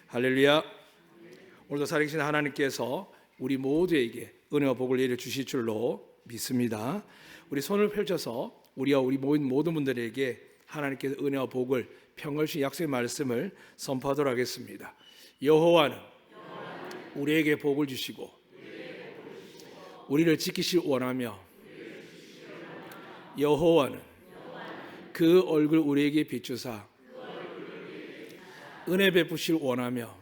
할렐루야. 오늘도 살아계신 하나님께서 우리 모두에게 은혜와 복을 내려 주실 줄로 믿습니다. 우리 손을 펼쳐서 우리와 우리 모든 분들에게 하나님께서 은혜와 복을 평을 주신 약속의 말씀을 선포하도록 하겠습니다. 여호와는 우리에게 복을 주시고 우리를 지키실 원하며 여호와는 그 얼굴 우리에게 비추사 은혜 베푸실 원하며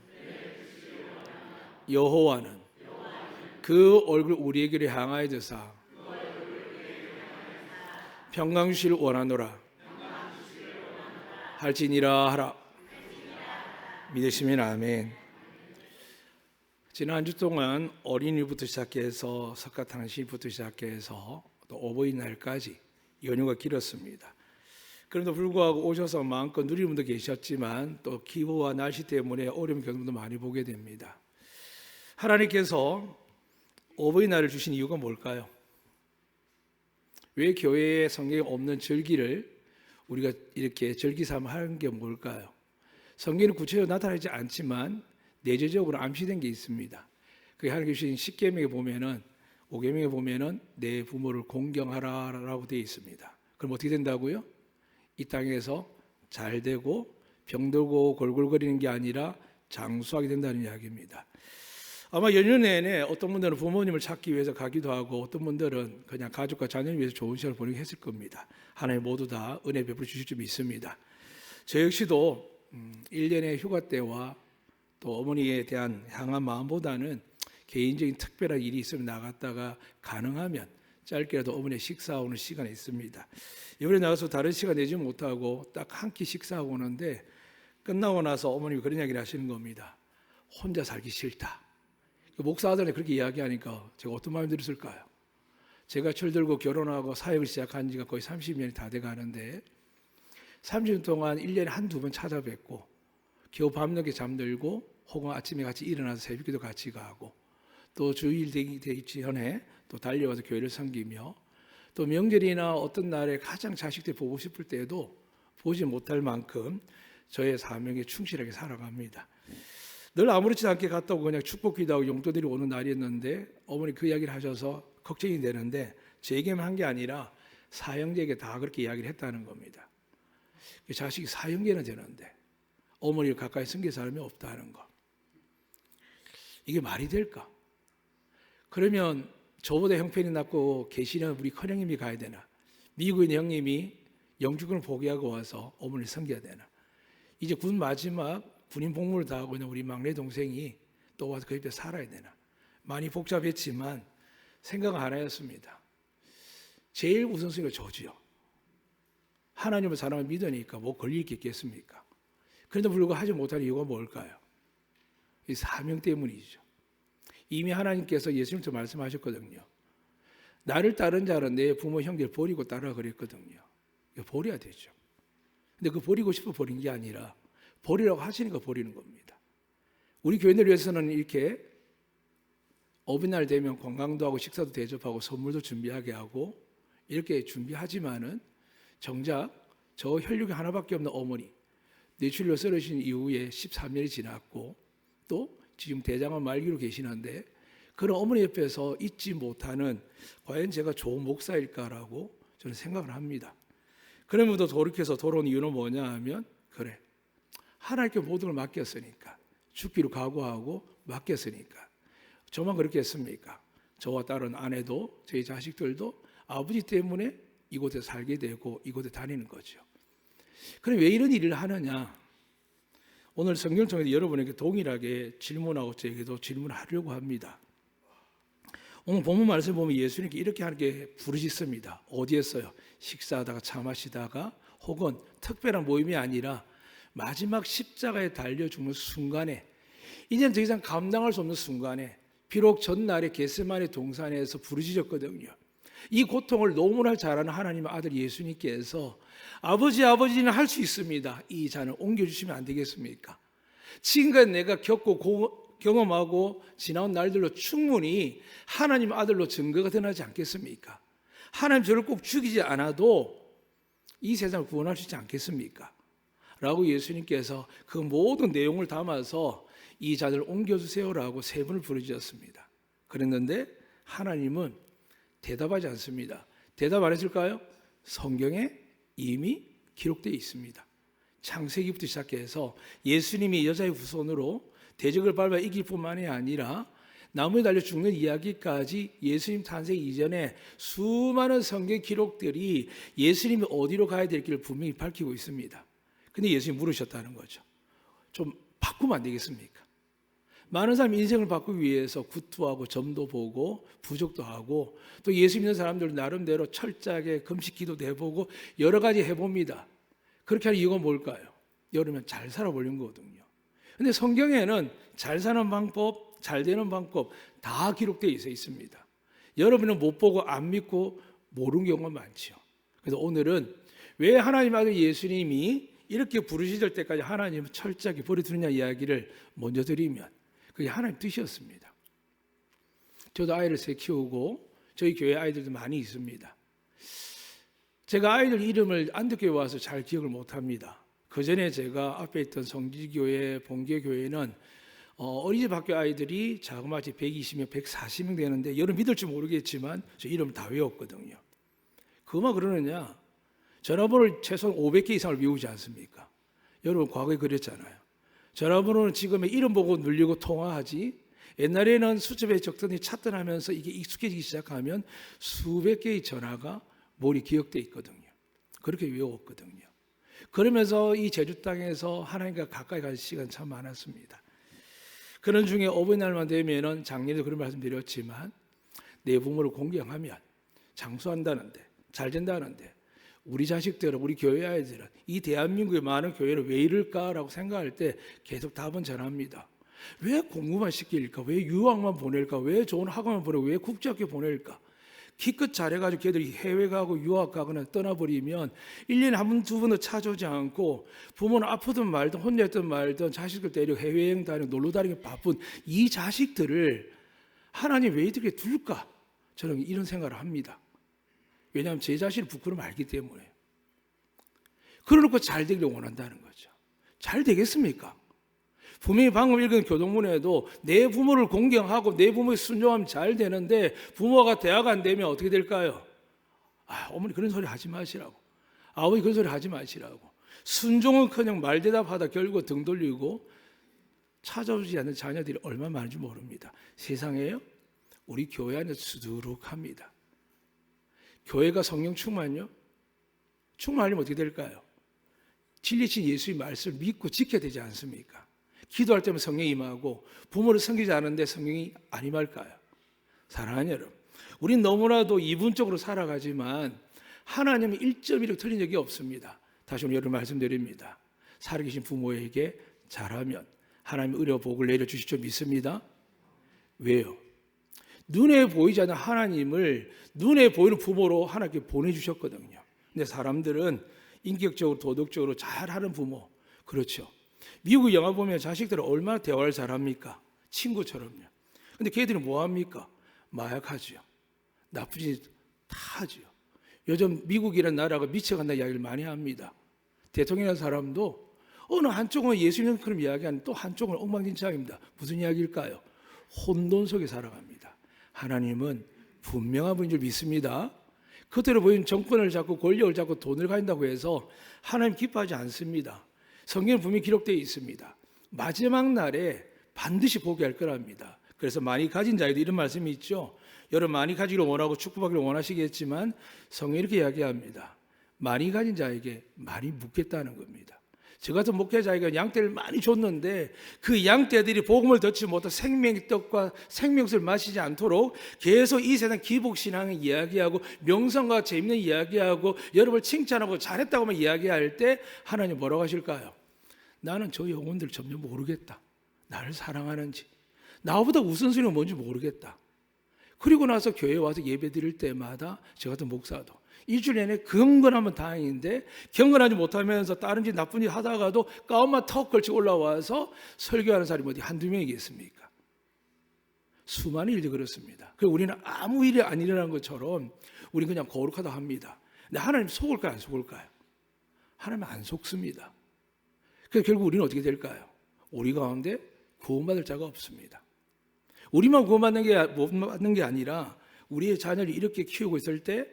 여호와는 그 얼굴 우리에게로 향하여 드사 평강 주실 원하노라 할지니라 하라. 믿으시면 아멘. 지난 한 주 동안 어린이부터 시작해서 석가탄신일부터 시작해서 또 어버이날까지 연휴가 길었습니다. 그럼에도 불구하고 오셔서 마음껏 누리는 분도 계셨지만 또 기후와 날씨 때문에 어려움 겪는 분도 많이 보게 됩니다. 하나님께서 어버이날을 주신 이유가 뭘까요? 왜 교회에 성경에 없는 절기를 우리가 이렇게 절기 삼아 하는 게 뭘까요? 성경은 구체적으로 나타나지 않지만 내재적으로 암시된 게 있습니다. 그게 하나님께 주신 십계명에 보면은 5계명에 보면은 내 부모를 공경하라라고 되어 있습니다. 그럼 어떻게 된다고요? 이 땅에서 잘 되고 병들고 골골거리는 게 아니라 장수하게 된다는 이야기입니다. 아마 연휴 내내 어떤 분들은 부모님을 찾기 위해서 가기도 하고 어떤 분들은 그냥 가족과 자녀를 위해서 좋은 시간을 보내게 했을 겁니다. 하나님 모두 다 은혜 베풀어 주실 줄 믿습니다. 저 역시도 1년의 휴가 때와 또 어머니에 대한 향한 마음보다는 개인적인 특별한 일이 있으면 나갔다가 가능하면 짧게라도 어머니의 식사하고는 시간이 있습니다. 이번에 나가서 다른 시간 내지 못하고 딱 한 끼 식사하고 오는데 끝나고 나서 어머님이 그런 이야기를 하시는 겁니다. 혼자 살기 싫다. 목사 아들이 그렇게 이야기하니까 제가 어떤 마음이 들었을까요? 제가 철들고 결혼하고 사역을 시작한 지가 거의 30년이 다 돼가는데 30년 동안 1년에 한두 번 찾아뵙고 겨우 밤늦게 잠들고 혹은 아침에 같이 일어나서 새벽기도 같이 가고 또 주일 되기 전에 또 달려와서 교회를 섬기며 또 명절이나 어떤 날에 가장 자식들 보고 싶을 때도 보지 못할 만큼 저의 사명에 충실하게 살아갑니다. 늘 아무렇지도 않게 갔다 오고 그냥 축복기도 하고 용돈들이 오는 날이었는데 어머니 그 이야기를 하셔서 걱정이 되는데 제게만 한 게 아니라 사형제에게 다 그렇게 이야기를 했다는 겁니다. 자식이 사형제는 되는데 어머니를 가까이 섬길 사람이 없다는 거. 이게 말이 될까? 그러면 저보다 형편이 낮고 계시는 우리 큰형님이 가야 되나? 미국에 있는 형님이 영주권을 포기하고 와서 어머니를 섬겨야 되나? 이제 군 마지막 군인 복무를 다 하고 있는 우리 막내 동생이 또 와서 그 옆에 살아야 되나? 많이 복잡했지만 생각은 하나였습니다. 제일 우선순위가 저지요. 하나님을 사람을 믿으니까 뭐 걸릴 게 있겠습니까? 그런데 불구하고 하지 못할 이유가 뭘까요? 이 사명 때문이죠. 이미 하나님께서 예수님도 말씀하셨거든요. 나를 따른 자는 내 부모 형제를 버리고 따르라 그랬거든요. 이거 버려야 되죠. 근데 그 버리고 싶어 버린 게 아니라 버리라고 하시니까 버리는 겁니다. 우리 교인들 위해서는 이렇게 어버이날 되면 관광도 하고 식사도 대접하고 선물도 준비하게 하고 이렇게 준비하지만은 정작 저 혈육이 하나밖에 없는 어머니 뇌출혈로 쓰러진 이후에 13년이 지났고 또 지금 대장암 말기로 계시는데 그런 어머니 옆에서 잊지 못하는 과연 제가 좋은 목사일까라고 저는 생각을 합니다. 그러면서 돌이켜서 돌아온 이유는 뭐냐 하면 그래 하나님께 모든 걸 맡겼으니까 죽기로 각오하고 맡겼으니까 저만 그렇게 했습니까? 저와 다른 아내도 저희 자식들도 아버지 때문에 이곳에 살게 되고 이곳에 다니는 거죠. 그럼 왜 이런 일을 하느냐? 오늘 성경을 통해서 여러분에게 동일하게 질문하고 저에게도 질문하려고 합니다. 오늘 본문 말씀 보면 예수님께 이렇게 하나님께 부르짖습니다. 어디에서요? 식사하다가 차 마시다가 혹은 특별한 모임이 아니라 마지막 십자가에 달려 죽는 순간에 이제는 더 이상 감당할 수 없는 순간에 비록 전날에 겟세마네 동산에서 부르짖었거든요. 이 고통을 너무나 잘 아는 하나님의 아들 예수님께서 아버지는 할 수 있습니다. 이 잔을 옮겨주시면 안 되겠습니까? 지금까지 내가 겪고 경험하고 지나온 날들로 충분히 하나님 아들로 증거가 드러나지 않겠습니까? 하나님 저를 꼭 죽이지 않아도 이 세상을 구원할 수 있지 않겠습니까? 라고 예수님께서 그 모든 내용을 담아서 이 자들을 옮겨주세요라고 세 분을 부르짖었습니다. 그랬는데 하나님은 대답하지 않습니다. 대답 안 했을까요? 성경에 이미 기록되어 있습니다. 창세기부터 시작해서 예수님이 여자의 후손으로 대적을 밟아 이길 뿐만이 아니라 나무에 달려 죽는 이야기까지 예수님 탄생 이전에 수많은 성경 기록들이 예수님이 어디로 가야 될 길을 분명히 밝히고 있습니다. 근데 예수님이 물으셨다는 거죠. 좀 바꾸면 안 되겠습니까? 많은 사람이 인생을 바꾸기 위해서 구투하고 점도 보고 부족도 하고 또 예수 믿는 사람들 나름대로 철저하게 금식 기도도 해보고 여러 가지 해봅니다. 그렇게 하는 이유가 뭘까요? 여러분 잘 살아보려는 거거든요. 근데 성경에는 잘 사는 방법, 잘 되는 방법 다 기록되어 있습니다. 여러분은 못 보고 안 믿고 모르는 경우가 많죠. 그래서 오늘은 왜 하나님 아들 예수님이 이렇게 부르실 때까지 하나님은 철저하게 버려두느냐 이야기를 먼저 드리면 그게 하나님 뜻이었습니다. 저도 아이를 세 키우고 저희 교회 아이들도 많이 있습니다. 제가 아이들 이름을 안덕교회 와서 잘 기억을 못합니다. 그 전에 제가 앞에 있던 성지교회, 본교교회는 어린이집 학교 아이들이 자그마치 120명, 140명 되는데 여러분 믿을지 모르겠지만 저 이름을 다 외웠거든요. 그만 그러느냐? 전화번호를 최소한 500개 이상을 외우지 않습니까? 여러분 과거에 그랬잖아요. 전화번호는 지금의 이름 보고 누르고 통화하지 옛날에는 수첩에 적더니 찾던 하면서 이게 익숙해지기 시작하면 수백 개의 전화가 머리 기억돼 있거든요. 그렇게 외웠거든요. 그러면서 이 제주 땅에서 하나님과 가까이 갈 시간 참 많았습니다. 그런 중에 어버이날만 되면은 작년에도 그런 말씀 드렸지만 내 부모를 공경하면 장수한다는데 잘 된다는데 우리 자식들은 우리 교회 아이들은 이 대한민국의 많은 교회를 왜 이럴까라고 생각할 때 계속 답은 전합니다. 왜 공부만 시킬까? 왜 유학만 보낼까? 왜 좋은 학원만 보내고 왜 국제학교 보낼까? 기껏 잘해가지고 걔들이 해외 가고 유학 가거나 떠나버리면 1년에 한 번, 두 번도 찾아오지 않고 부모는 아프든 말든 혼자 있든 말든 자식들 데리고 해외여행 다니고 놀러 다니기 바쁜 이 자식들을 하나님 왜 이렇게 둘까? 저는 이런 생각을 합니다. 왜냐하면 제 자신을 부끄러움 알기 때문에. 그러놓고 잘 되기를 원한다는 거죠. 잘 되겠습니까? 분명히 방금 읽은 교동문에도 내 부모를 공경하고 내 부모에 순종하면 잘 되는데 부모가 대학 안 되면 어떻게 될까요? 어머니 그런 소리 하지 마시라고. 아버지 그런 소리 하지 마시라고. 순종은커녕 말대답하다 결국 등 돌리고 찾아오지 않는 자녀들이 얼마나 많은지 모릅니다. 세상에요? 우리 교회 안에 수두룩합니다. 교회가 성령 충만요? 충만하면 어떻게 될까요? 진리신 예수의 말씀을 믿고 지켜야 되지 않습니까? 기도할 때면 성령이 임하고 부모를 섬기지 않는데 성령이 안 임할까요? 사랑하는 여러분, 우린 너무나도 이분적으로 살아가지만 하나님은 1.1도 틀린 적이 없습니다. 다시 한번 여러분 말씀드립니다. 살아계신 부모에게 잘하면 하나님의 의료 복을 내려주실 줄 믿습니다. 왜요? 눈에 보이지 않는 하나님을 눈에 보이는 부모로 하나님께 보내주셨거든요. 근데 사람들은 인격적으로 도덕적으로 잘하는 부모, 그렇죠. 미국 영화 보면 자식들은 얼마나 대화를 잘합니까? 친구처럼요. 근데 걔들은 뭐합니까? 마약하죠. 나쁜 짓 다 하죠. 요즘 미국이라는 나라가 미쳐간다는 이야기를 많이 합니다. 대통령이라는 사람도 어느 한쪽은 예수님처럼 이야기하는 또 한쪽은 엉망진창입니다. 무슨 이야기일까요? 혼돈 속에 살아갑니다. 하나님은 분명한 분인 줄 믿습니다. 그대로 보이는 정권을 잡고 권력을 잡고 돈을 가진다고 해서 하나님 기뻐하지 않습니다. 성경은 분명히 기록되어 있습니다. 마지막 날에 반드시 보게 할 거랍니다. 그래서 많이 가진 자에도 이런 말씀이 있죠. 여러분 많이 가지기를 원하고 축복하기를 원하시겠지만 성경이 이렇게 이야기합니다. 많이 가진 자에게 많이 묻겠다는 겁니다. 저 같은 목회자에게 양떼를 많이 줬는데 그 양떼들이 복음을 듣지 못해 생명의 떡과 생명수를 마시지 않도록 계속 이 세상 기복신앙을 이야기하고 명성과 재밌는 이야기하고 여러분을 칭찬하고 잘했다고만 이야기할 때 하나님 뭐라고 하실까요? 나는 저 영혼들 점점 모르겠다. 나를 사랑하는지 나보다 우선순위가 뭔지 모르겠다. 그리고 나서 교회에 와서 예배 드릴 때마다 저 같은 목사도 일주일 내내 경건하면 다행인데 경건하지 못하면서 다른 짓 나쁜 짓 하다가도 가운만 턱 걸치고 올라와서 설교하는 사람이 어디 한두 명이겠습니까? 수많은 일들이 그렇습니다. 그리고 우리는 아무 일이 안 일어나는 것처럼 우리는 그냥 거룩하다 합니다. 근데 하나님 속을까요? 안 속을까요? 하나님 안 속습니다. 그래서 결국 우리는 어떻게 될까요? 우리 가운데 구원받을 자가 없습니다. 우리만 구원받는 게 아니라 우리의 자녀를 이렇게 키우고 있을 때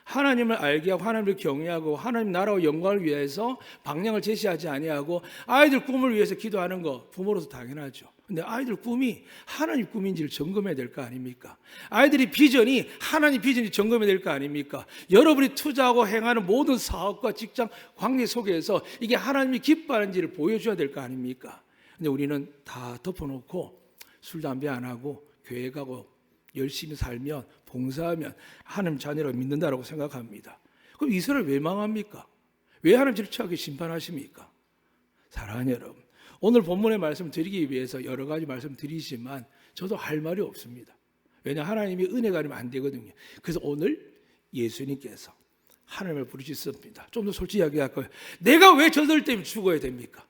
하나님을 알게 하고 하나님을 경외하고 하나님 나라와 영광을 위해서 방향을 제시하지 아니하고 아이들 꿈을 위해서 기도하는 거 부모로서 당연하죠. 근데 아이들 꿈이 하나님 꿈인지를 점검해야 될 거 아닙니까? 아이들이 비전이 하나님 비전이 점검해야 될 거 아닙니까? 여러분이 투자하고 행하는 모든 사업과 직장 관계 속에서 이게 하나님이 기뻐하는지를 보여줘야 될 거 아닙니까? 근데 우리는 다 덮어놓고 술, 담배 안 하고 교회 가고 열심히 살면 봉사하면 하나님 자녀라고 믿는다라고 생각합니다. 그럼 이스라엘 왜 망합니까? 왜 하나님 질투하게 심판하십니까? 사랑하는 여러분, 오늘 본문의 말씀 드리기 위해서 여러 가지 말씀 드리지만 저도 할 말이 없습니다. 왜냐 하나님이 은혜가 아니면 안 되거든요. 그래서 오늘 예수님께서 하나님을 부르셨습니다. 좀 더 솔직히 이야기할 거예요. 내가 왜 저들 때문에 죽어야 됩니까?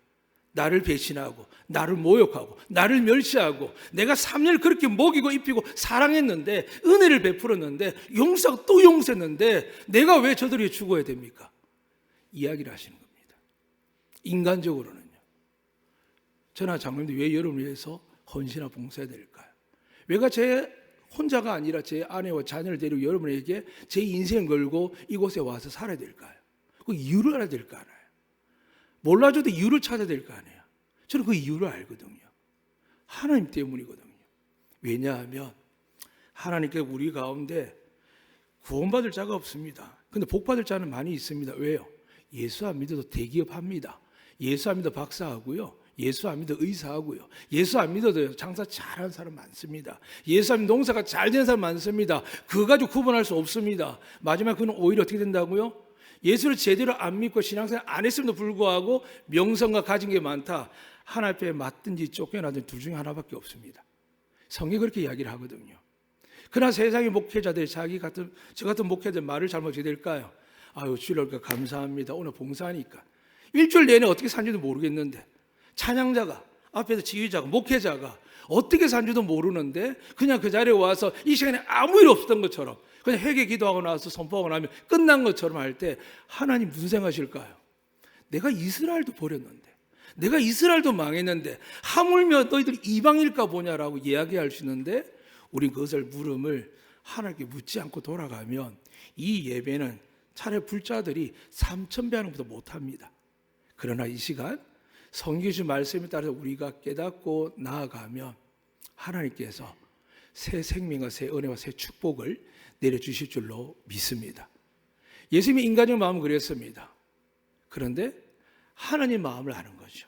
나를 배신하고 나를 모욕하고 나를 멸시하고 내가 3년을 그렇게 먹이고 입히고 사랑했는데 은혜를 베풀었는데 용서하고 또 용서했는데 내가 왜 저들이 죽어야 됩니까? 이야기를 하시는 겁니다. 인간적으로는요. 저나 장로님들 왜 여러분을 위해서 헌신하고 봉사해야 될까요? 왜가 제 혼자가 아니라 제 아내와 자녀를 데리고 여러분에게 제 인생 걸고 이곳에 와서 살아야 될까요? 그 이유를 알아야 될 거 아니에요. 몰라줘도 이유를 찾아야 될 거 아니에요. 저는 그 이유를 알거든요. 하나님 때문이거든요. 왜냐하면 하나님께 우리 가운데 구원받을 자가 없습니다. 근데 복받을 자는 많이 있습니다. 왜요? 예수 안 믿어도 대기업 합니다. 예수 안 믿어 박사하고요. 예수 안 믿어 의사하고요. 예수 안 믿어도 장사 잘하는 사람 많습니다. 예수 안 믿어 농사가 잘 되는 사람 많습니다. 그거 가지고 구분할 수 없습니다. 마지막 그는 오히려 어떻게 된다고요? 예수를 제대로 안 믿고 신앙생활 안 했음에도 불구하고 명성과 가진 게 많다. 하나님 앞에 맞든지 쫓겨나든지 둘 중에 하나밖에 없습니다. 성경이 그렇게 이야기를 하거든요. 그러나 세상의 목회자들이 저 같은 목회자들 말을 잘못하게 될까요? 아유 주일 오니까 감사합니다. 오늘 봉사하니까. 일주일 내내 어떻게 산지도 모르겠는데 찬양자가 앞에서 지휘자가 목회자가 어떻게 산지도 모르는데 그냥 그 자리에 와서 이 시간에 아무 일 없었던 것처럼 그냥 회개 기도하고 나서 선포하고 나면 끝난 것처럼 할 때 하나님 무슨 생각하실까요? 내가 이스라엘도 버렸는데 내가 이스라엘도 망했는데 하물며 너희들 이방일까 보냐라고 이야기할 수 있는데 우린 그것을 물음을 하나님께 묻지 않고 돌아가면 이 예배는 차라리 불자들이 3,000배 하는 것보다 못합니다. 그러나 이 시간 성경 주신 말씀에 따라서 우리가 깨닫고 나아가면 하나님께서 새 생명과 새 은혜와 새 축복을 내려주실 줄로 믿습니다. 예수님이 인간적 마음은 그랬습니다. 그런데 하나님 마음을 아는 거죠.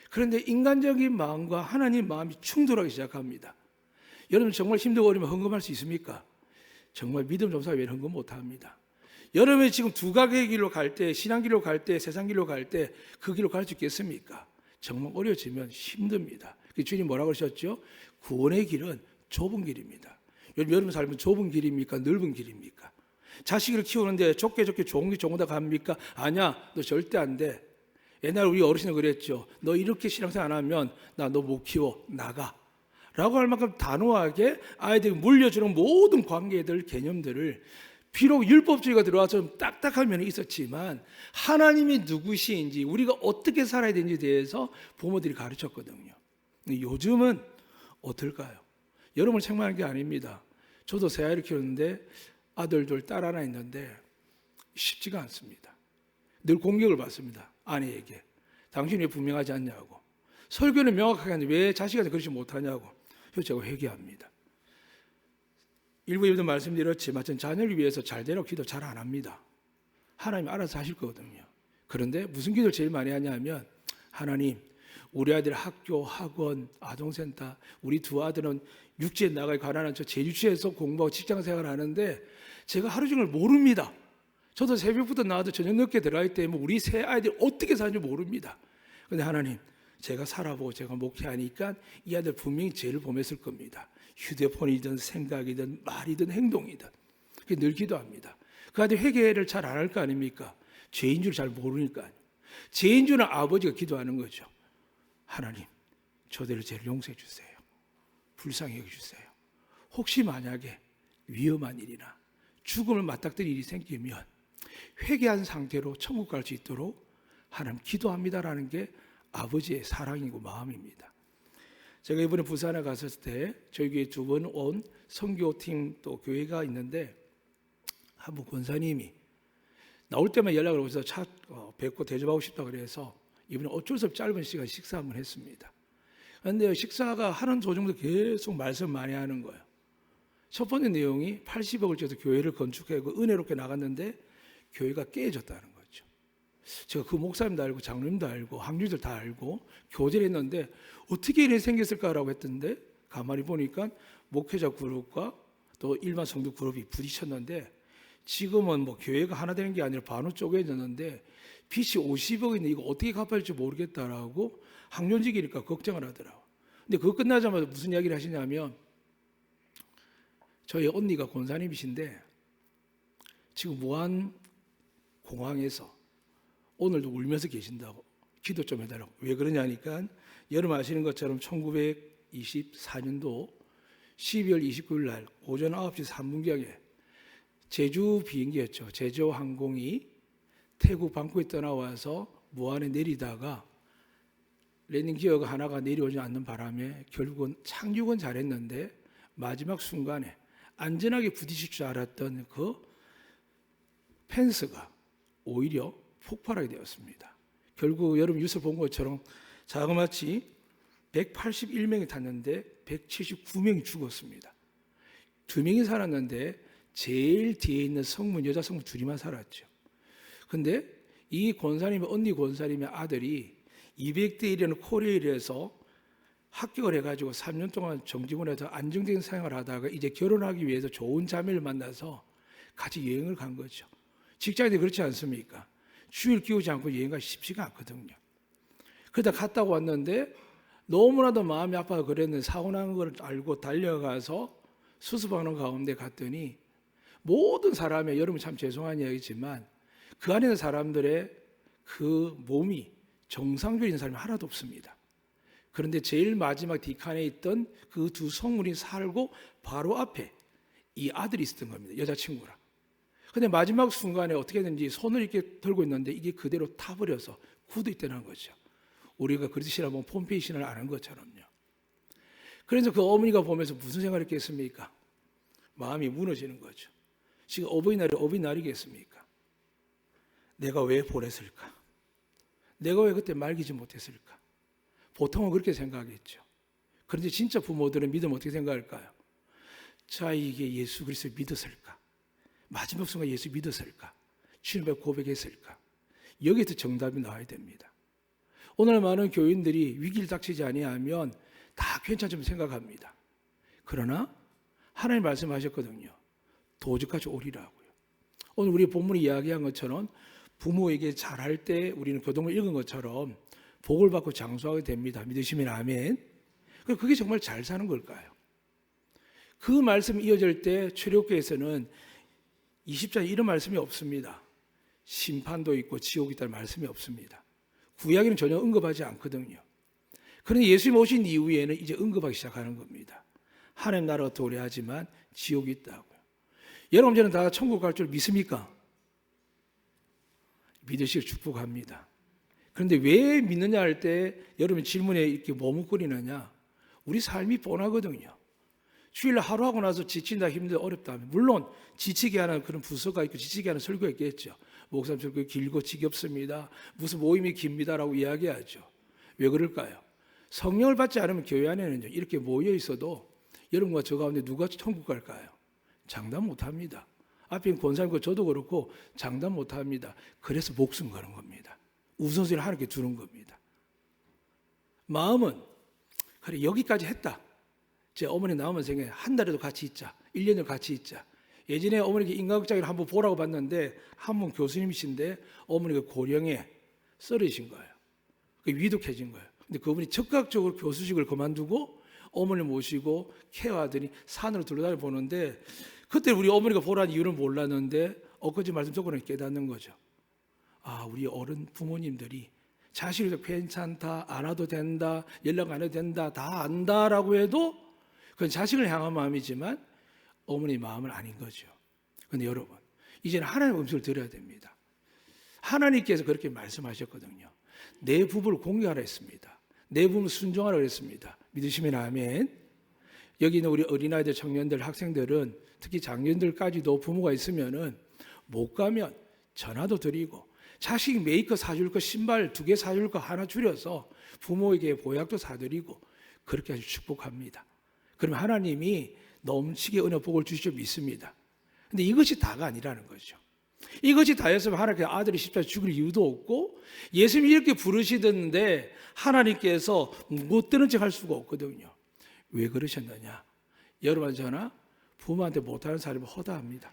그런데 인간적인 마음과 하나님 마음이 충돌하기 시작합니다. 여러분 정말 힘들고 어려우면 헌금할 수 있습니까? 정말 믿음 좀 사면 헌금 못합니다. 여러분이 지금 두 가게의 길로 갈 때, 신앙 길로 갈 때, 세상 길로 갈 때 그 길로 갈 수 있겠습니까? 정말 어려워지면 힘듭니다. 주님 뭐라고 그러셨죠? 구원의 길은 좁은 길입니다. 여러분 삶은 좁은 길입니까? 넓은 길입니까? 자식을 키우는데 좋게 좋은 게 좋은 데 갑니까? 아니야, 너 절대 안 돼. 옛날 우리 어르신은 그랬죠. 너 이렇게 신앙생활 안 하면 나 너 못 키워, 나가 라고 할 만큼 단호하게 아이들이 물려주는 모든 관계들 개념들을 비록 율법주의가 들어와서 좀 딱딱한 면이 있었지만 하나님이 누구시인지 우리가 어떻게 살아야 되는지에 대해서 부모들이 가르쳤거든요. 요즘은 어떨까요? 여러분을 책망하는 게 아닙니다. 저도 세 아이를 키우는데 아들 둘, 딸 하나 있는데 쉽지가 않습니다. 늘 공격을 받습니다. 아내에게. 당신이 왜 분명하지 않냐고. 설교는 명확하게 하는데 왜 자식한테 그러지 못하냐고. 그래서 제가 회개합니다. 일부에도 말씀드렸지만 전 자녀를 위해서 잘되라고 기도 잘 안 합니다. 하나님 알아서 하실 거거든요. 그런데 무슨 기도를 제일 많이 하냐면 하나님 우리 아들 학교, 학원, 아동센터 우리 두 아들은 육지에 나가기 가난한 저 제주시에서 공부하고 직장생활을 하는데 제가 하루 종일 모릅니다. 저도 새벽부터 나와도 저녁 늦게 들어가기 때문에 우리 세 아이들이 어떻게 사는지 모릅니다. 그런데 하나님 제가 살아보고 제가 목회하니까 이 아들 분명히 죄를 범했을 겁니다. 휴대폰이든 생각이든 말이든 행동이든 늘 기도합니다. 그 아들 회개를 잘 안 할 거 아닙니까? 죄인 줄 잘 모르니까요. 죄인 줄은 아버지가 기도하는 거죠. 하나님 저들의 죄를 용서해 주세요. 불쌍히 여겨주세요. 혹시 만약에 위험한 일이나 죽음을 맞닥뜨릴 일이 생기면 회개한 상태로 천국 갈 수 있도록 하나님 기도합니다라는 게 아버지의 사랑이고 마음입니다. 제가 이번에 부산에 갔을 때 저희 교회 두 번 온 선교팀 또 교회가 있는데 한 분 권사님이 나올 때만 연락을 오셔서 뵙고 대접하고 싶다 그래서 이번에 어쩔 수 없이 짧은 시간 식사 한번 했습니다. 그런데 식사가 하는 도중도 계속 말씀 많이 하는 거예요. 첫 번째 내용이 80억을 줘서 교회를 건축하고 은혜롭게 나갔는데 교회가 깨졌다는 거죠. 제가 그 목사님도 알고 장로님도 알고 학류들 다 알고 교제를 했는데 어떻게 일이 생겼을까라고 했던데 가만히 보니까 목회자 그룹과 또 일반 성도 그룹이 부딪혔는데 지금은 뭐 교회가 하나 되는 게 아니라 반으로 쪼개졌는데 빚이 50억인데 이거 어떻게 갚아야 할지 모르겠다라고 학년직이니까 걱정을 하더라고요. 근데 그거 끝나자마자 무슨 이야기를 하시냐면 저희 언니가 권사님이신데 지금 무한 공항에서 오늘도 울면서 계신다고 기도 좀 해달라고. 왜 그러냐니까 여러분 아시는 것처럼 1924년도 12월 29일 날 오전 9시 3분경에 제주 비행기였죠. 제주항공이 태국 방콕에 떠나와서 무안에 내리다가 랜딩 기어가 하나가 내려오지 않는 바람에 결국은 착륙은 잘했는데 마지막 순간에 안전하게 부딪힐 줄 알았던 그 펜스가 오히려 폭발하게 되었습니다. 결국 여러분 뉴스 본 것처럼 자그마치 181명이 탔는데 179명이 죽었습니다. 2명이 살았는데 제일 뒤에 있는 성문, 여자 성문 둘이만 살았죠. 근데 이 권사님의 언니 권사님의 아들이 200대 1이라는 코레일에서 합격을 해가지고 3년 동안 정직원에서 안정된 생활을 하다가 이제 결혼하기 위해서 좋은 자매를 만나서 같이 여행을 간 거죠. 직장인들이 그렇지 않습니까? 주일 끼우지 않고 여행 가기 쉽지가 않거든요. 그러다 갔다 왔는데 너무나도 마음이 아파서 그랬는데 사고 난 걸 알고 달려가서 수습하는 가운데 갔더니 모든 사람의, 여러분 참 죄송한 이야기지만 그 안에 있는 사람들의 그 몸이 정상적인 사람이 하나도 없습니다. 그런데 제일 마지막 뒷칸에 있던 그 두 성물이 살고 바로 앞에 이 아들이 있었던 겁니다. 여자친구랑. 근데 마지막 순간에 어떻게든지 손을 이렇게 들고 있는데 이게 그대로 타버려서 굳어 있다는 거죠. 우리가 그리스시나 보면 폼페이 신을 아는 것처럼요. 그래서 그 어머니가 보면서 무슨 생각을 했겠습니까? 마음이 무너지는 거죠. 지금 어버이날이겠습니까? 내가 왜 보냈을까? 내가 왜 그때 말기지 못했을까? 보통은 그렇게 생각하겠죠. 그런데 진짜 부모들은 믿으면 어떻게 생각할까요? 자, 이게 예수 그리스도를 믿었을까? 마지막 순간 예수 믿었을까? 주님을 고백했을까? 여기에서 정답이 나와야 됩니다. 오늘 많은 교인들이 위기를 닥치지 아니하면 다 괜찮지만 생각합니다. 그러나 하나님 말씀하셨거든요. 도적같이 오리라고요. 오늘 우리 본문이 이야기한 것처럼 부모에게 잘할 때 우리는 교동을 읽은 것처럼 복을 받고 장수하게 됩니다. 믿으시면 아멘. 그게 정말 잘 사는 걸까요? 그 말씀이 이어질 때 출애굽기에서는 20장에 이런 말씀이 없습니다. 심판도 있고 지옥이 있다는 말씀이 없습니다. 구약에는 전혀 언급하지 않거든요. 그런데 예수님 오신 이후에는 이제 언급하기 시작하는 겁니다. 하나님 나라가 도래하지만 지옥이 있다고요. 여러분 저는 다 천국 갈 줄 믿습니까? 믿으시길 축복합니다. 그런데 왜 믿느냐 할 때 여러분 질문에 이렇게 머뭇거리느냐? 우리 삶이 뻔하거든요. 주일 하루하고 나서 지친다, 힘들다, 어렵다 하면 물론 지치게 하는 그런 부서가 있고 지치게 하는 설교가 있겠죠. 목사님 설교 길고 지겹습니다. 무슨 모임이 깁니다라고 이야기하죠. 왜 그럴까요? 성령을 받지 않으면 교회 안에는 이렇게 모여 있어도 여러분과 저 가운데 누가 천국 갈까요? 장담 못합니다. 앞에 있는 권사님과 저도 그렇고 장담 못합니다. 그래서 목숨 거는 겁니다. 우선순위를 하나님께 두는 겁니다. 마음은 그래 여기까지 했다. 제 어머니 나오면 생각해 한 달에도 같이 있자. 1년을 같이 있자. 예전에 어머니께 인간극장을 한번 보라고 봤는데 한 분 교수님이신데 어머니가 고령에 쓰러지신 거예요. 위독해진 거예요. 근데 그분이 즉각적으로 교수직을 그만두고 어머니를 모시고 케어하더니 산으로 둘러다니 보는데 그때 우리 어머니가 보라는 이유는 몰랐는데 엊그제 말씀 듣고는 깨닫는 거죠. 아, 우리 어른 부모님들이 자식이 괜찮다, 안 와도 된다, 연락 안 해도 된다, 다 안다라고 해도 그건 자식을 향한 마음이지만 어머니 마음은 아닌 거죠. 그런데 여러분, 이제는 하나님의 음성을 들어야 됩니다. 하나님께서 그렇게 말씀하셨거든요. 내 부부를 공경하라 했습니다. 내 부모 순종하라 그랬습니다. 믿으시면 아멘. 여기 있는 우리 어린아이들, 청년들, 학생들은 특히 장년들까지도 부모가 있으면은 못 가면 전화도 드리고 자식 메이커 사줄 거, 신발 2개 사줄 거 하나 줄여서 부모에게 보약도 사드리고 그렇게 아주 축복합니다. 그러면 하나님이 넘치게 은혜 복을 주실 줄 믿습니다. 근데 이것이 다가 아니라는 거죠. 이것이 다였으면 하나님께서 아들이 십자가에 죽을 이유도 없고 예수님이 이렇게 부르시던데 하나님께서 못 들은 척 할 수가 없거든요. 왜 그러셨느냐? 여러분 저나 부모한테 못하는 사람이 허다합니다.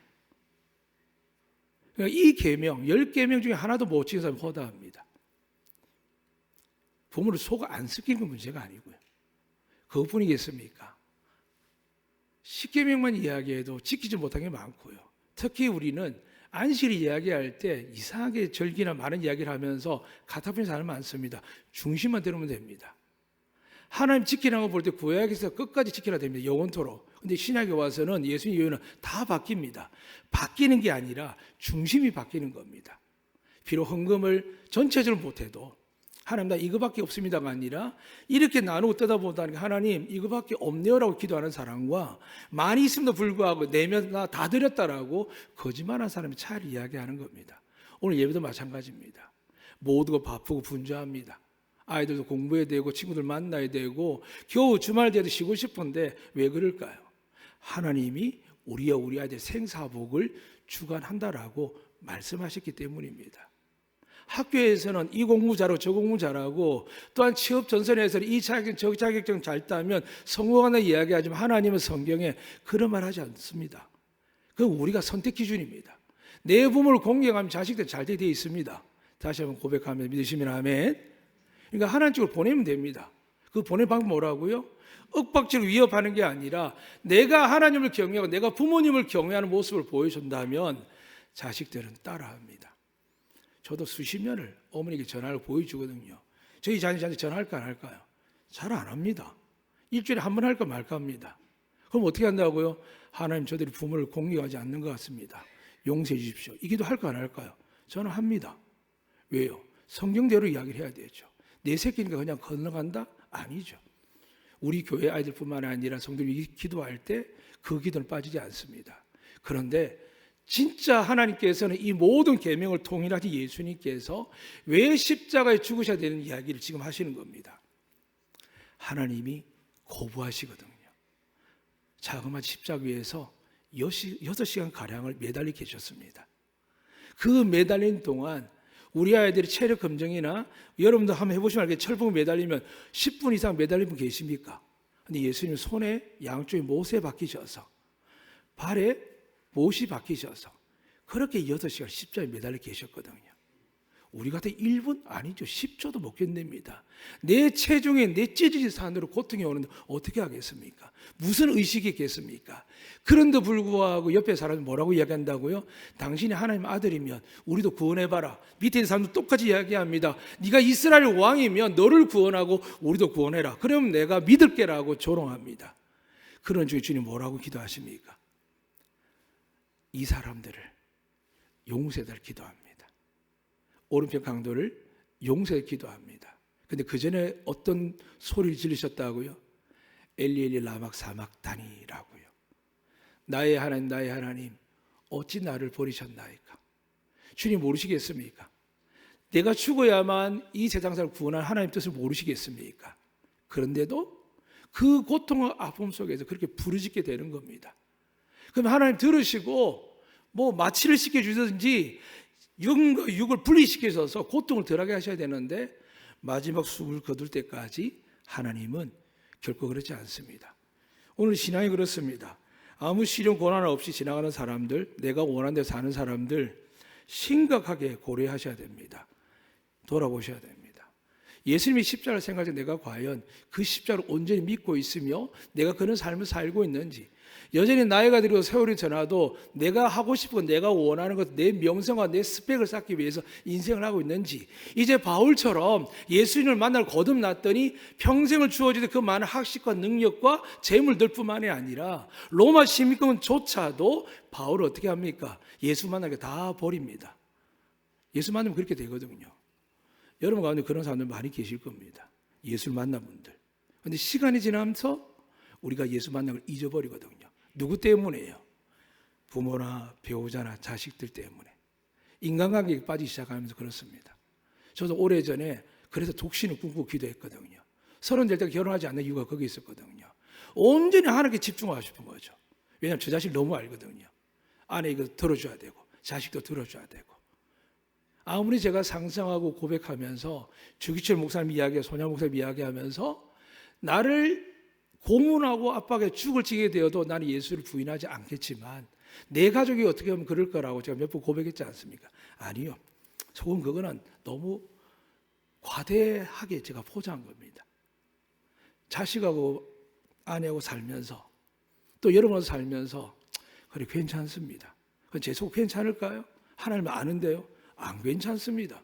그러니까 이 계명, 10계명 중에 하나도 못 지킨 사람이 허다합니다. 부모를 속 안 섞이는 건 문제가 아니고요. 그것뿐이겠습니까? 10계명만 이야기해도 지키지 못한 게 많고요. 특히 우리는 안식일 이야기할 때 이상하게 절기나 많은 이야기를 하면서 가타부인 사람 많습니다. 중심만 들으면 됩니다. 하나님 지키라는 거 볼 때 구약에서 끝까지 지키라 됩니다. 영원토록. 근데 신약에 와서는 예수님 이유는 다 바뀝니다. 바뀌는 게 아니라 중심이 바뀌는 겁니다. 비록 헌금을 전체적으로 못해도 하나님 나 이거밖에 없습니다가 아니라 이렇게 나누고 뜯어보다니 하나님 이거밖에 없네요라고 기도하는 사람과 많이 있음에도 불구하고 내면 나 다 드렸다라고 거짓말하는 사람이 차이를 이야기하는 겁니다. 오늘 예배도 마찬가지입니다. 모두가 바쁘고 분주합니다. 아이들도 공부해야 되고 친구들 만나야 되고 겨우 주말 돼도 쉬고 싶은데 왜 그럴까요? 하나님이 우리와 우리 아이들 생사복을 주관한다라고 말씀하셨기 때문입니다. 학교에서는 이 공부 잘하고 저 공부 잘하고 또한 취업 전선에서는 이 자격증 저 자격증 잘 따면 성공한다 이야기하지만 하나님은 성경에 그런 말 하지 않습니다. 그건 우리가 선택 기준입니다. 내 부모를 공경하면 자식들 잘 되어 있습니다. 다시 한번 고백하면 믿으시면 아멘. 그러니까 하나님 쪽으로 보내면 됩니다. 그 보낼 방법 뭐라고요? 윽박지로 위협하는 게 아니라 내가 하나님을 경외하고 내가 부모님을 경외하는 모습을 보여준다면 자식들은 따라합니다. 저도 수십 년을 어머니에게 전화를 보여주거든요. 저희 자녀한테 전화할까 안 할까요? 잘 안 합니다. 일주일에 한 번 할까 말까 합니다. 그럼 어떻게 한다고요? 하나님 저들이 부모를 공경하지 않는 것 같습니다. 용서해 주십시오. 이 기도 할까 안 할까요? 저는 합니다. 왜요? 성경대로 이야기를 해야 되죠. 내 새끼니까 그냥 건너간다? 아니죠. 우리 교회 아이들뿐만 아니라 성도들이 기도할 때 그 기도는 빠지지 않습니다. 그런데 진짜 하나님께서는 이 모든 계명을 통일하신 예수님께서 왜 십자가에 죽으셔야 되는 이야기를 지금 하시는 겁니다. 하나님이 거부하시거든요. 자그마치 십자가 위에서 6시간가량을 매달려 계셨습니다. 그 매달린 동안 우리 아이들이 체력 검정이나 여러분도 한번 해보시면 알겠지만 철봉 매달리면 10분 이상 매달린 분 계십니까? 근데 예수님 손에 양쪽에 못에 박히셔서 발에 못이 박히셔서 그렇게 6시간 십자가에 매달려 계셨거든요. 우리 같은 1분? 아니죠. 10초도 못 견딥니다. 내 체중에 내 찢어진 산으로 고통이 오는데 어떻게 하겠습니까? 무슨 의식이 있겠습니까? 그런데 불구하고 옆에 사람이 뭐라고 이야기한다고요? 당신이 하나님 아들이면 우리도 구원해봐라. 밑에 있는 사람도 똑같이 이야기합니다. 네가 이스라엘 왕이면 너를 구원하고 우리도 구원해라. 그러면 내가 믿을게라고 조롱합니다. 그런 중에 주님 뭐라고 기도하십니까? 이 사람들을 용서해달 기도합니다. 오른편 강도를 용서해 기도합니다. 근데 그 전에 어떤 소리를 지르셨다고요? 엘리 엘리 라막 사막다니라고요. 나의 하나님 어찌 나를 버리셨나이까? 주님 모르시겠습니까? 내가 죽어야만 이 세상 사람을 구원할 하나님 뜻을 모르시겠습니까? 그런데도 그 고통과 아픔 속에서 그렇게 부르짖게 되는 겁니다. 그럼 하나님 들으시고 뭐 마취를 시켜주든지 영과 육을 분리시켜서 고통을 덜하게 하셔야 되는데 마지막 숨을 거둘 때까지 하나님은 결코 그렇지 않습니다. 오늘 신앙이 그렇습니다. 아무 시련 고난 없이 지나가는 사람들, 내가 원하는 대로 사는 사람들 심각하게 고려하셔야 됩니다. 돌아보셔야 됩니다. 예수님이 십자가를 생각할 때 내가 과연 그 십자가를 온전히 믿고 있으며 내가 그런 삶을 살고 있는지, 여전히 나이가 들고 세월이 지나도 내가 하고 싶은 것, 내가 원하는 것, 내 명성과 내 스펙을 쌓기 위해서 인생을 하고 있는지, 이제 바울처럼 예수님을 만날 거듭났더니 평생을 주어지는 그 많은 학식과 능력과 재물들 뿐만이 아니라 로마 시민권조차도 바울을 어떻게 합니까? 예수 만나게 다 버립니다. 예수 만나면 그렇게 되거든요. 여러분 가운데 그런 사람들 많이 계실 겁니다. 예수를 만난 분들. 그런데 시간이 지나면서 우리가 예수 만난 걸 잊어버리거든요. 누구 때문에요? 부모나 배우자나 자식들 때문에. 인간관계에 빠지기 시작하면서 그렇습니다. 저도 오래전에 그래서 독신을 꿈꾸고 기도했거든요. 30 될 때 결혼하지 않는 이유가 거기 있었거든요. 온전히 하나님께 집중하고 싶은 거죠. 왜냐하면 저 자식 너무 알거든요. 아내 이거 들어줘야 되고 자식도 들어줘야 되고. 아무리 제가 상상하고 고백하면서 주기철 목사님 이야기, 손양 목사님 이야기하면서 나를 고문하고 압박에 죽을 지게 되어도 나는 예수를 부인하지 않겠지만 내 가족이 어떻게 하면 그럴 거라고 제가 몇 번 고백했지 않습니까? 아니요. 조금 그거는 너무 과대하게 제가 포장한 겁니다. 자식하고 아내하고 살면서 또 여러분하고 살면서 그래 괜찮습니다. 그건 제 속 괜찮을까요? 하나님 아는데요. 안 괜찮습니다.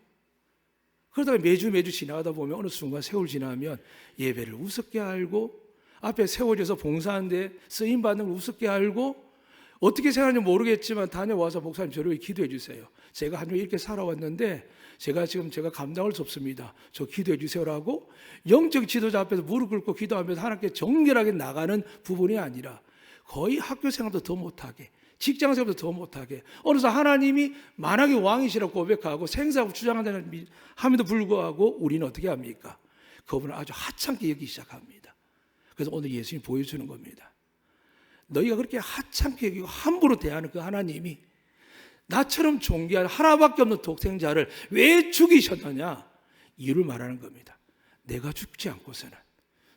그러다가 매주 지나가다 보면 어느 순간 세월 지나면 예배를 우습게 알고 앞에 세워져서 봉사하는데 쓰임받는 걸 우습게 알고 어떻게 생각하는지 모르겠지만 다녀와서 목사님 저를 기도해 주세요. 제가 한 주 이렇게 살아왔는데 제가 감당할 수 없습니다. 저 기도해 주세요라고 영적 지도자 앞에서 무릎 꿇고 기도하면서 하나님께 정결하게 나가는 부분이 아니라 거의 학교 생활도 더 못하게 직장 생활도 더 못하게 어느새 하나님이 만악의 왕이시라고 고백하고 생사하고 주장한다는 함에도 불구하고 우리는 어떻게 합니까? 그분을 아주 하찮게 여기기 시작합니다. 그래서 오늘 예수님이 보여주는 겁니다. 너희가 그렇게 하찮게 여기고 함부로 대하는 그 하나님이 나처럼 존귀한 하나밖에 없는 독생자를 왜 죽이셨느냐? 이유를 말하는 겁니다. 내가 죽지 않고서는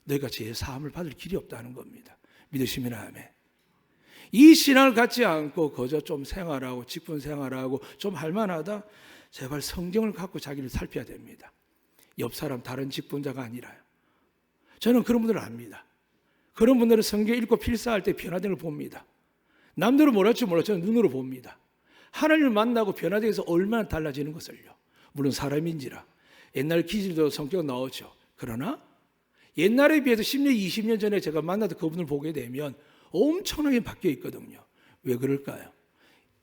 너희가 제 사함을 받을 길이 없다는 겁니다. 믿으시면 아멘. 이 신앙을 갖지 않고 거저 좀 생활하고 직분 생활하고 좀 할만하다? 제발 성경을 갖고 자기를 살펴야 됩니다. 옆 사람 다른 직분자가 아니라요. 저는 그런 분들을 압니다. 그런 분들은 성경 읽고 필사할 때 변화되는 걸 봅니다. 남들은 몰랐지 몰라 저는 눈으로 봅니다. 하나님을 만나고 변화되어서 얼마나 달라지는 것을요. 물론 사람인지라 옛날 기질도 성격 나오죠. 그러나 옛날에 비해서 10년, 20년 전에 제가 만나던 그분을 보게 되면 엄청나게 바뀌어 있거든요. 왜 그럴까요?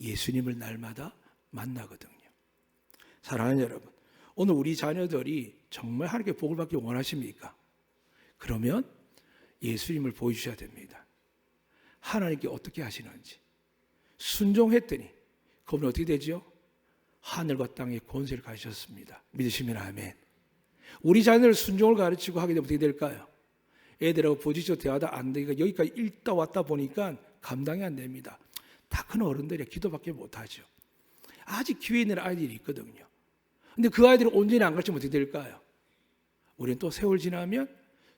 예수님을 날마다 만나거든요. 사랑하는 여러분, 오늘 우리 자녀들이 정말 하나님께 복을 받기 원하십니까? 그러면 예수님을 보여주셔야 됩니다. 하나님께 어떻게 하시는지. 순종했더니 그분은 어떻게 되죠? 하늘과 땅의 권세를 가지셨습니다. 믿으시면 아멘. 우리 자녀를 순종을 가르치고 하게 되면 어떻게 될까요? 애들하고 부딪혀 대하다 안 되니까 여기까지 읽다 왔다 보니까 감당이 안 됩니다. 다 큰 어른들이 기도밖에 못하죠. 아직 기회 있는 아이들이 있거든요. 근데 그 아이들을 온전히 안 가르치면 어떻게 될까요? 우리는 또 세월 지나면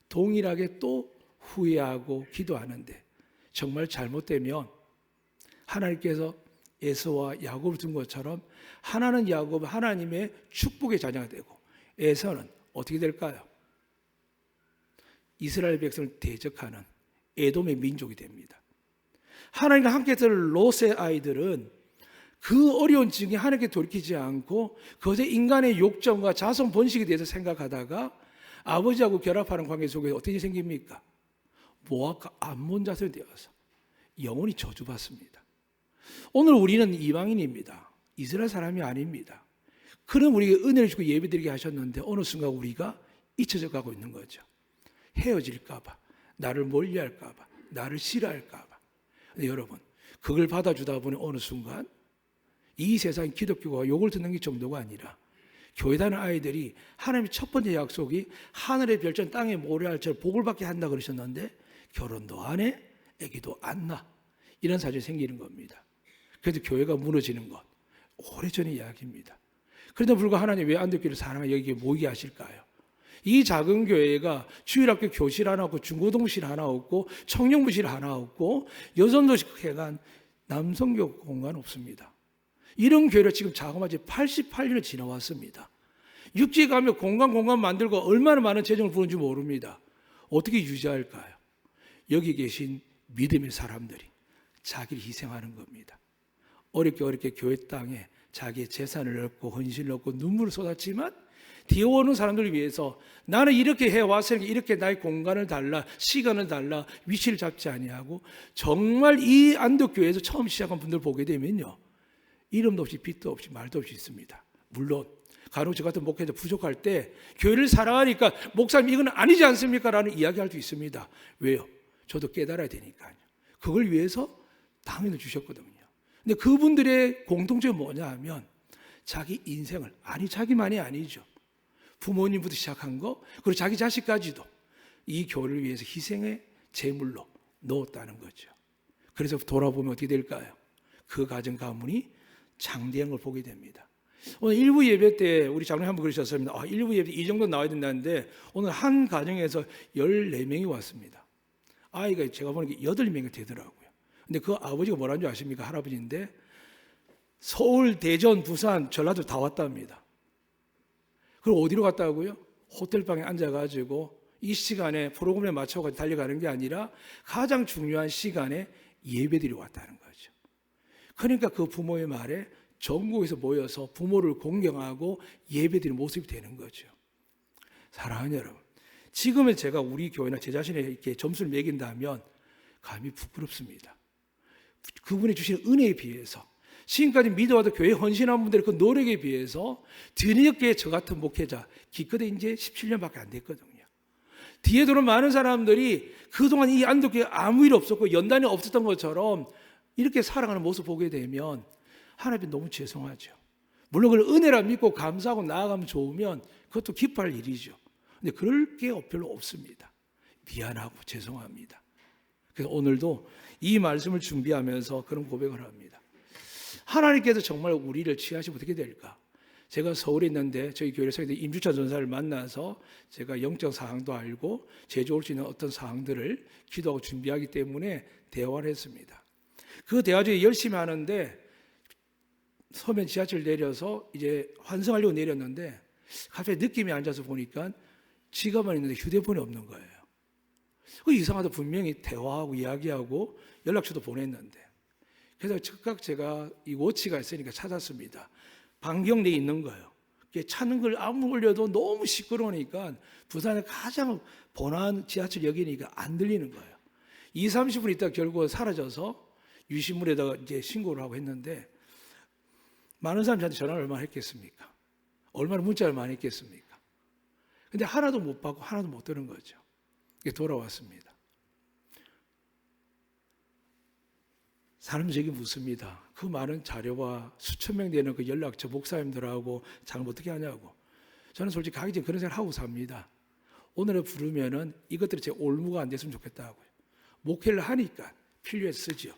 동일하게 또 후회하고 기도하는데 정말 잘못되면 하나님께서 에서와 야곱을 둔 것처럼 하나는 야곱 하나님의 축복의 자녀가 되고 에서는 어떻게 될까요? 이스라엘 백성을 대적하는 에돔의 민족이 됩니다. 하나님과 함께 들 롯의 아이들은 그 어려운 지경에 하나님께 돌이키지 않고 그것의 인간의 욕정과 자손 번식에 대해서 생각하다가 아버지하고 결합하는 관계 속에서 어떻게 생깁니까? 모압과 암몬 자손이 되어서 영원히 저주받습니다. 오늘 우리는 이방인입니다. 이스라엘 사람이 아닙니다. 그런 우리에게 은혜를 주고 예배드리게 하셨는데 어느 순간 우리가 잊혀져 가고 있는 거죠. 헤어질까 봐, 나를 멀리할까 봐, 나를 싫어할까 봐. 근데 여러분, 그걸 받아주다 보니 어느 순간 이 세상 기독교가 욕을 듣는 게 정도가 아니라 교회 다니는 아이들이 하나님의 첫 번째 약속이 하늘의 별전 땅의 모래알처럼 복을 받게 한다 그러셨는데 결혼도 안 해, 아기도 안 낳아. 이런 사정이 생기는 겁니다. 그래도 교회가 무너지는 것 오래전의 이야기입니다. 그런데 불구하고 하나님 왜 안동교회를 사랑하여 여기에 모이게 하실까요? 이 작은 교회가 주일학교 교실 하나 없고 중고등부실 하나 없고 청년부실 하나 없고 여성도시회관 남성교 공간 없습니다. 이런 교회를 지금 자그마치 88년을 지나왔습니다. 육지에 가면 공간 만들고 얼마나 많은 재정을 부는지 모릅니다. 어떻게 유지할까요? 여기 계신 믿음의 사람들이 자기를 희생하는 겁니다. 어렵게 교회 땅에 자기의 재산을 넣고 헌신을 넣고 눈물을 쏟았지만 뒤에 오는 사람들을 위해서 나는 이렇게 해왔으니까 이렇게 나의 공간을 달라 시간을 달라 위치를 잡지 아니하고 정말 이 안덕교회에서 처음 시작한 분들 보게 되면요 이름도 없이 빛도 없이 말도 없이 있습니다. 물론 간혹 저 같은 목회자 부족할 때 교회를 사랑하니까 목사님 이건 아니지 않습니까? 라는 이야기할 수 있습니다. 왜요? 저도 깨달아야 되니까요. 그걸 위해서 당연히 주셨거든요. 근데 그분들의 공통점이 뭐냐 하면 자기 인생을, 아니 자기만이 아니죠. 부모님부터 시작한 거, 그리고 자기 자식까지도 이 교회를 위해서 희생의 제물로 넣었다는 거죠. 그래서 돌아보면 어떻게 될까요? 그 가정 가문이 장대한 걸 보게 됩니다. 오늘 일부 예배 때 우리 장로님 한번 그러셨습니다. 일부 예배 이 정도 나와야 된다는데 오늘 한 가정에서 14명이 왔습니다. 아이가 제가 보니까 8명이 되더라고요. 근데 그 아버지가 뭐라는 줄 아십니까? 할아버지인데 서울, 대전, 부산, 전라도 다 왔답니다. 그리고 어디로 갔다고요? 호텔방에 앉아가지고 이 시간에 프로그램에 맞춰서 달려가는 게 아니라 가장 중요한 시간에 예배드리러 왔다는 거죠. 그러니까 그 부모의 말에 전국에서 모여서 부모를 공경하고 예배드리는 모습이 되는 거죠. 사랑하는 여러분, 지금은 제가 우리 교회나 제 자신에게 점수를 매긴다면 감히 부끄럽습니다. 그분이 주신 은혜에 비해서, 지금까지 믿어와도 교회 헌신한 분들의 그 노력에 비해서 뒤늦게 저 같은 목회자 기껏해 이제 17년밖에 안 됐거든요. 뒤에 도는 많은 사람들이 그동안 이 안독교회 아무 일 없었고 연단이 없었던 것처럼 이렇게 살아가는 모습 보게 되면 하나님 너무 죄송하죠. 물론 그걸 은혜라 믿고 감사하고 나아가면 좋으면 그것도 기뻐할 일이죠. 근데 그럴 게 별로 없습니다. 미안하고 죄송합니다. 그래서 오늘도 이 말씀을 준비하면서 그런 고백을 합니다. 하나님께서 정말 우리를 취하시면 어떻게 될까? 제가 서울에 있는데 저희 교회에서 임주찬 전사를 만나서 제가 영적 사항도 알고 제주 올 수 있는 어떤 사항들을 기도하고 준비하기 때문에 대화를 했습니다. 그 대화 중에 열심히 하는데 서면 지하철 내려서 이제 환승하려고 내렸는데 갑자기 느낌이 앉아서 보니까 지갑만 있는데 휴대폰이 없는 거예요. 이상하다. 분명히 대화하고 이야기하고 연락처도 보냈는데. 그래서 즉각 제가 이 워치가 있으니까 찾았습니다. 반경 내에 있는 거예요. 찾는 걸 아무 올려도 너무 시끄러우니까 부산의 가장 번화한 지하철역이니까 안 들리는 거예요. 20-30분 있다 결국 사라져서 유신물에다가 이제 신고를 하고 했는데 많은 사람이 저한테 전화를 얼마나 했겠습니까? 얼마나 문자를 많이 했겠습니까? 근데 하나도 못 받고 하나도 못 들은 거죠. 돌아왔습니다. 사람들에게 묻습니다. 그 많은 자료와 수천 명 되는 그 연락처 목사님들하고 잘 어떻게 하냐고. 저는 솔직히 가기 전에 그런 생각을 하고 삽니다. 오늘을 부르면은 이것들이 제 올무가 안 됐으면 좋겠다고요. 목회를 하니까 필요해서 쓰죠.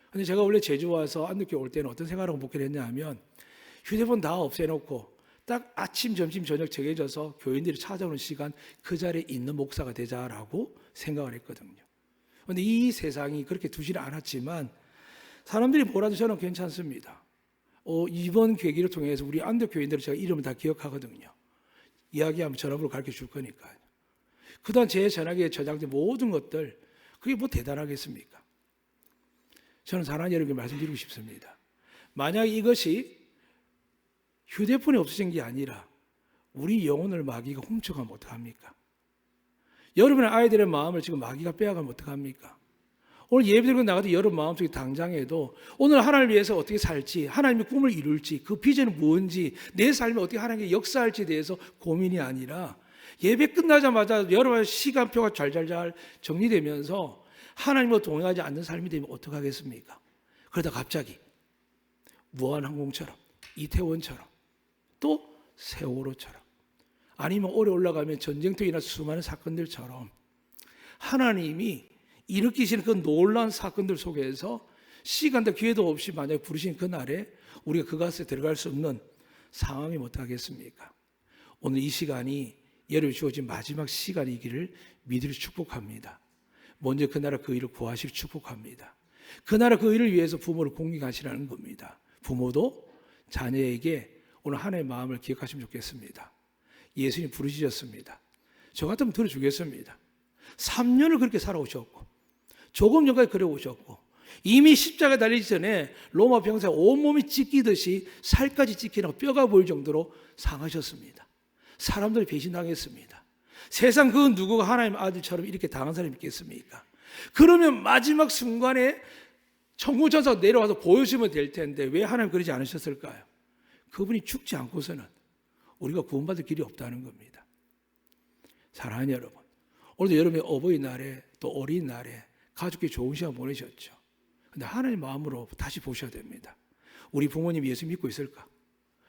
근데 제가 원래 제주 와서 안늦게 올 때는 어떤 생각하고 목회를 했냐 하면 휴대폰 다 없애놓고 딱 아침, 점심, 저녁 정해져서 교인들이 찾아오는 시간 그 자리에 있는 목사가 되자라고 생각을 했거든요. 그런데 이 세상이 그렇게 두지는 않았지만 사람들이 뭐라도 저는 괜찮습니다. 이번 계기를 통해서 우리 안덕 교인들을 제가 이름을 다 기억하거든요. 이야기하면 전화번호 가르쳐 줄 거니까요. 그동안 제 전화기에 저장된 모든 것들 그게 뭐 대단하겠습니까? 저는 사랑하는 여러분께 말씀드리고 싶습니다. 만약 이것이 휴대폰이 없어진 게 아니라 우리 영혼을 마귀가 훔쳐가면 어떡합니까? 여러분의 아이들의 마음을 지금 마귀가 빼앗가면 어떡합니까? 오늘 예배 드리고 나가도 여러분 마음속에 당장에도 오늘 하나님을 위해서 어떻게 살지, 하나님의 꿈을 이룰지, 그 비전은 뭔지, 내 삶에 어떻게 하나님께 역사할지에 대해서 고민이 아니라 예배 끝나자마자 여러분의 시간표가 잘 정리되면서 하나님과 동행하지 않는 삶이 되면 어떡하겠습니까? 그러다 갑자기 무한항공처럼, 이태원처럼, 또 세월호처럼, 아니면 오래 올라가면 전쟁터이나 수많은 사건들처럼 하나님이 일으키시는 그 놀라운 사건들 속에서 시간도 기회도 없이 만약에 부르신 그날에 우리가 그것에 들어갈 수 없는 상황이 어떡하겠습니까? 오늘 이 시간이 여러분이 주어진 마지막 시간이기를 믿으려 축복합니다. 먼저 그 나라 그 일을 구하시길 축복합니다. 그 나라 그 일을 위해서 부모를 공경하시라는 겁니다. 부모도 자녀에게 오늘 하나님의 마음을 기억하시면 좋겠습니다. 예수님 부르시셨습니다. 저 같으면 들어주겠습니다. 3년을 그렇게 살아오셨고 조금 전까지 그래 오셨고 이미 십자가에 달리기 전에 로마 병사에 온몸이 찢기듯이 살까지 찢기고 뼈가 보일 정도로 상하셨습니다. 사람들이 배신당했습니다. 세상 그 누구가 하나님의 아들처럼 이렇게 당한 사람이 있겠습니까? 그러면 마지막 순간에 천군천사가 내려와서 보여주면 될 텐데 왜 하나님 그러지 않으셨을까요? 그분이 죽지 않고서는 우리가 구원받을 길이 없다는 겁니다. 사랑하는 여러분, 오늘도 여러분의 어버이날에 또 어린날에 가족끼리 좋은 시간 보내셨죠. 근데 하나님의 마음으로 다시 보셔야 됩니다. 우리 부모님이 예수 믿고 있을까?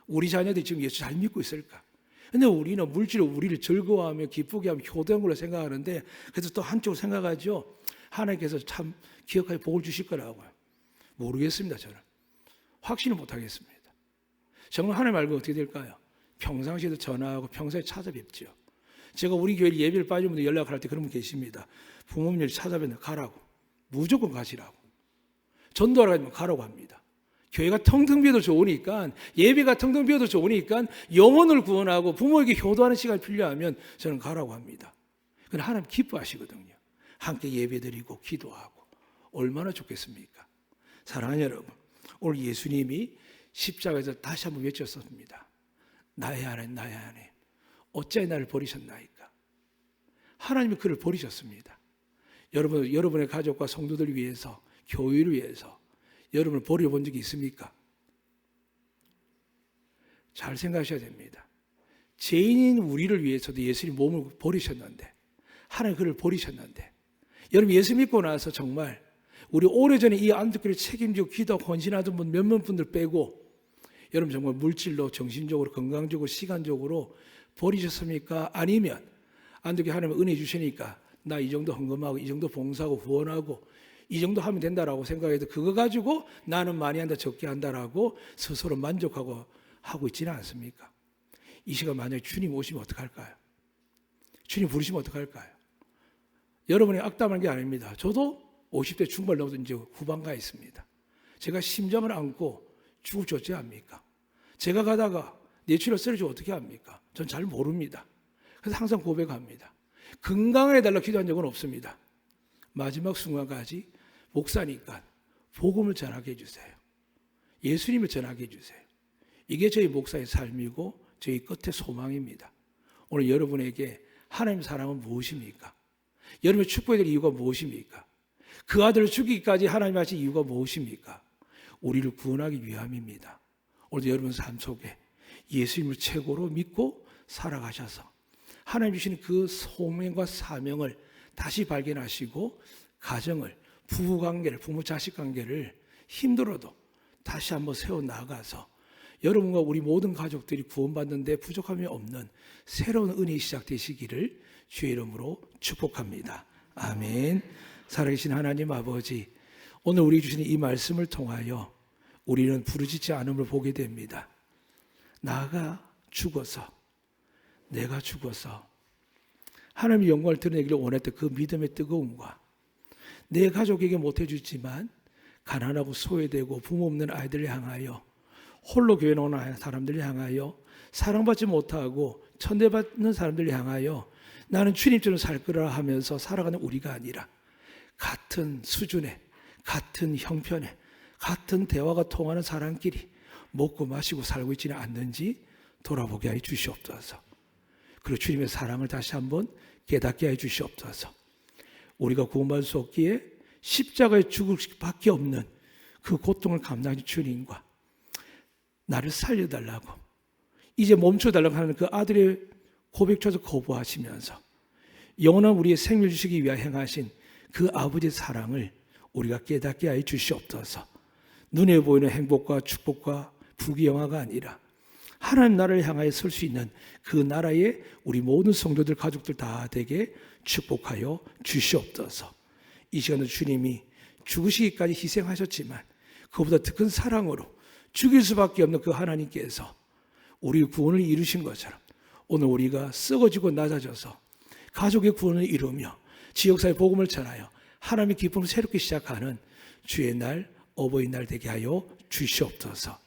우리 자녀들이 지금 예수 잘 믿고 있을까? 근데 우리는 물질로 우리를 즐거워하며 기쁘게 하며 효도한 걸로 생각하는데, 그래서 또 한쪽으로 생각하죠. 하나님께서 참 기억하게 복을 주실 거라고요. 모르겠습니다. 저는 확신을 못하겠습니다. 정말 하나님 알고 어떻게 될까요? 평상시에도 전화하고 평소에 찾아뵙죠. 제가 우리 교회 예배를 빠진 분들 연락할 때 그런 분 계십니다. 부모님을 찾아뵙는 가라고, 무조건 가시라고, 전도하러 가면 가라고 합니다. 교회가 텅텅 비어도 좋으니까, 예배가 텅텅 비어도 좋으니까 영혼을 구원하고 부모에게 효도하는 시간이 필요하면 저는 가라고 합니다. 그런데 하나님 기뻐하시거든요. 함께 예배드리고 기도하고 얼마나 좋겠습니까? 사랑하는 여러분, 오늘 예수님이 십자가에서 다시 한번 외쳤습니다. 나의 하나님, 나의 하나님, 어찌하여 나를 버리셨나이까? 하나님이 그를 버리셨습니다. 여러분의 가족과 성도들 위해서, 교회를 위해서 여러분을 버려본 적이 있습니까? 잘 생각하셔야 됩니다. 죄인인 우리를 위해서도 예수님 몸을 버리셨는데, 하나님 그를 버리셨는데, 여러분 예수 믿고 나서 정말 우리 오래전에 이 안식교를 책임지고 기도하고 헌신하던 분 몇몇 분들 빼고 여러분 정말 물질로, 정신적으로, 건강적으로, 시간적으로 버리셨습니까? 아니면 안식교 하나님 은혜 주시니까 나 이 정도 헌금하고 이 정도 봉사하고 후원하고 이 정도 하면 된다라고 생각해도 그거 가지고 나는 많이 한다 적게 한다라고 스스로 만족하고 하고 있지는 않습니까? 이 시간 만약에 주님 오시면 어떡할까요? 주님 부르시면 어떡할까요? 여러분이 악담한 게 아닙니다. 저도 50대 중반 넘어서 이제 후반가에 있습니다. 제가 심장을 안고 죽을 줄 어찌 합니까? 제가 가다가 뇌출혈 쓰러지면 어떻게 합니까? 전 잘 모릅니다. 그래서 항상 고백합니다. 건강을 해달라고 기도한 적은 없습니다. 마지막 순간까지 목사니까 복음을 전하게 해주세요. 예수님을 전하게 해주세요. 이게 저희 목사의 삶이고 저희 끝의 소망입니다. 오늘 여러분에게 하나님의 사랑은 무엇입니까? 여러분이 축복해야 될 이유가 무엇입니까? 그 아들을 죽이기까지 하나님 하신 이유가 무엇입니까? 우리를 구원하기 위함입니다. 오늘도 여러분 삶 속에 예수님을 최고로 믿고 살아가셔서 하나님 주시는 그 소명과 사명을 다시 발견하시고 가정을, 부부관계를, 부모자식관계를 힘들어도 다시 한번 세워나가서 여러분과 우리 모든 가족들이 구원받는 데 부족함이 없는 새로운 은혜의 시작되시기를 주의 이름으로 축복합니다. 아멘. 살아계신 하나님 아버지, 오늘 우리 주시는 이 말씀을 통하여 우리는 부르짖지 않음을 보게 됩니다. 나가 죽어서, 내가 죽어서 하나님의 영광을 드러내기를 원했던 그 믿음의 뜨거움과 내 가족에게 못해주지만 가난하고 소외되고 부모 없는 아이들을 향하여, 홀로 교회 나오는 사람들을 향하여, 사랑받지 못하고 천대받는 사람들을 향하여 나는 주님처럼 살 거라 하면서 살아가는 우리가 아니라 같은 수준의, 같은 형편의, 같은 대화가 통하는 사람끼리 먹고 마시고 살고 있지는 않는지 돌아보게 하여 주시옵소서. 그리고 주님의 사랑을 다시 한번 깨닫게 하여 주시옵소서. 우리가 구원받을 수 없기에 십자가에 죽을 수밖에 없는 그 고통을 감당하신 주님과 나를 살려달라고, 이제 멈춰달라고 하는 그 아들의 고백조차 거부하시면서 영원한 우리의 생명을 주시기 위하여 행하신 그 아버지의 사랑을 우리가 깨닫게 하여 주시옵소서. 눈에 보이는 행복과 축복과 부귀영화가 아니라 하나님 나라를 향하여 설 수 있는 그 나라에 우리 모든 성도들, 가족들 다 되게 축복하여 주시옵소서. 이 시간에 주님이 죽으시기까지 희생하셨지만 그보다 더 큰 사랑으로 죽일 수밖에 없는 그 하나님께서 우리 구원을 이루신 것처럼 오늘 우리가 썩어지고 낮아져서 가족의 구원을 이루며 지역사회 복음을 전하여 하나님의 기쁨을 새롭게 시작하는 주의 날, 어버이날 되게 하여 주시옵소서.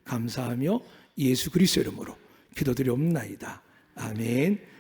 감사하며 예수 그리스도 이름으로 기도드리옵나이다. 아멘.